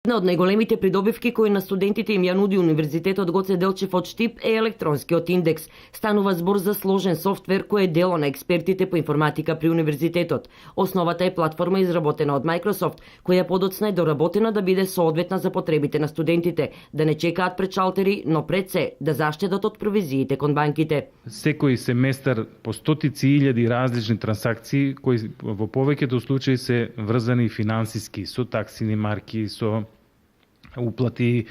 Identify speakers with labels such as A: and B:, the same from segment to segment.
A: Една од најголемите придобивки кои на студентите им ја нуди Универзитетот Гоце Делчев од Штип е електронскиот индекс. Станува збор за сложен софтвер кој е дело на експертите по информатика при Универзитетот. Основата е платформа изработена од Microsoft, која подоцна е доработена да биде соодветна за потребите на студентите, да не чекаат пред шалтери, но пред се да заштедат од провизиите кон банките.
B: Секој семестар по стотици илјади различни трансакции кои во повеќето случаи се врзани финансиски со таксини марки, со уплати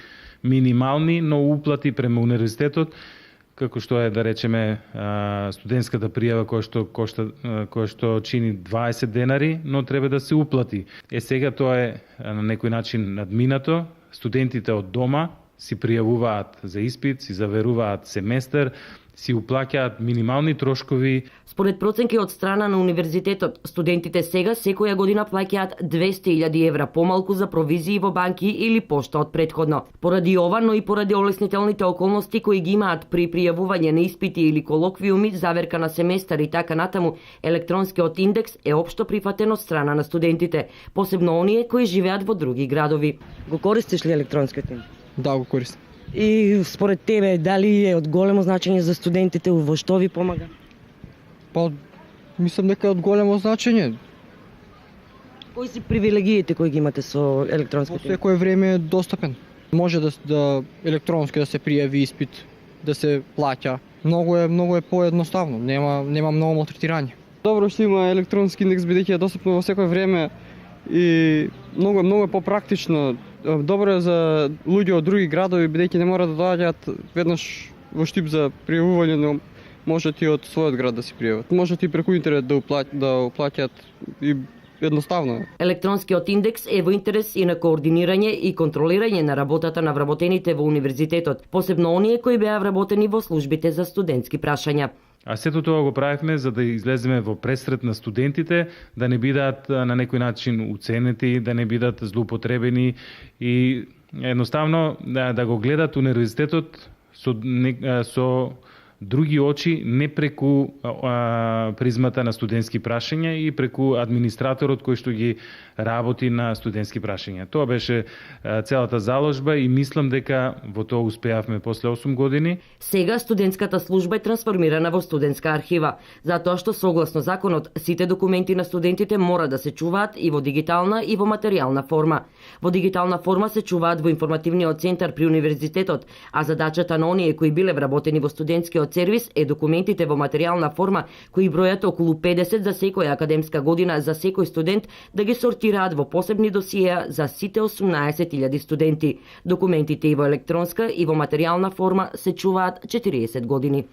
B: минимални, но уплати према универзитетот, како што е, да речеме, студентската пријава која што чини 20 денари, но треба да се уплати. Сега тоа е на некој начин надминато. Студентите од дома си пријавуваат за испит, си заверуваат семестар, си уплаќаат минимални трошкови.
A: Според проценки од страна на Универзитетот, студентите сега секоја година плаќаат 200.000 евра помалку за провизии во банки или пошта од претходно. Поради ова, но и поради олеснителните околности кои ги имаат при пријавување на испити или колоквиуми, заверка на семестар и така натаму, електронскиот индекс е општо прифатен од страна на студентите, посебно оние кои живеат во други градови. Го користиш ли електронскиот индекс?
C: Да, го користам.
A: И според тебе, дали е од големо значење за студентите, во што ви помага?
C: Па, мислам дека е од големо значење.
A: Кои се привилегиите кои ги имате со
C: Во
A: електронскиот индекс?
C: секое време е достапен. Може да електронски да се пријави испит, да се плаќа. Многу е поедноставно, нема многу малтретирање.
D: Добро што има електронски индекс бидејќи е достапно во секое време и многу е попрактично. Добро е за луѓе од други градови бидејќи не мора да доаѓаат веднаш во Штип за пријавување, но можат и од својот град да се пријават. Можат и преку интернет да уплаќаат и едноставно е.
A: Електронскиот индекс е во интерес и на координирање и контролирање на работата на вработените во Универзитетот, посебно оние кои беа вработени во службите за студентски прашања.
B: А сето тоа го правевме за да излеземе во пресред на студентите, да не бидат на некој начин уценети, да не бидат злоупотребени и едноставно да го гледат универзитетот со други очи, не преку призмата на студентски прашања и преку администраторот кој што ги работи на студентски прашања. Тоа беше целата заложба и мислам дека во тоа успеавме после 8 години.
A: Сега студентската служба е трансформирана во студентска архива, затоа што согласно законот сите документи на студентите мора да се чуваат и во дигитална и во материјална форма. Во дигитална форма се чуваат во информативниот центар при Универзитетот, а задачата на оние кои биле вработени во студентскиот сервис е документите во материјална форма, кои бројат околу 50 за секоја академска година за секој студент, да ги сортираат во посебни досиеа за сите 18.000 студенти. Документите и во електронска и во материјална форма се чуваат 40 години.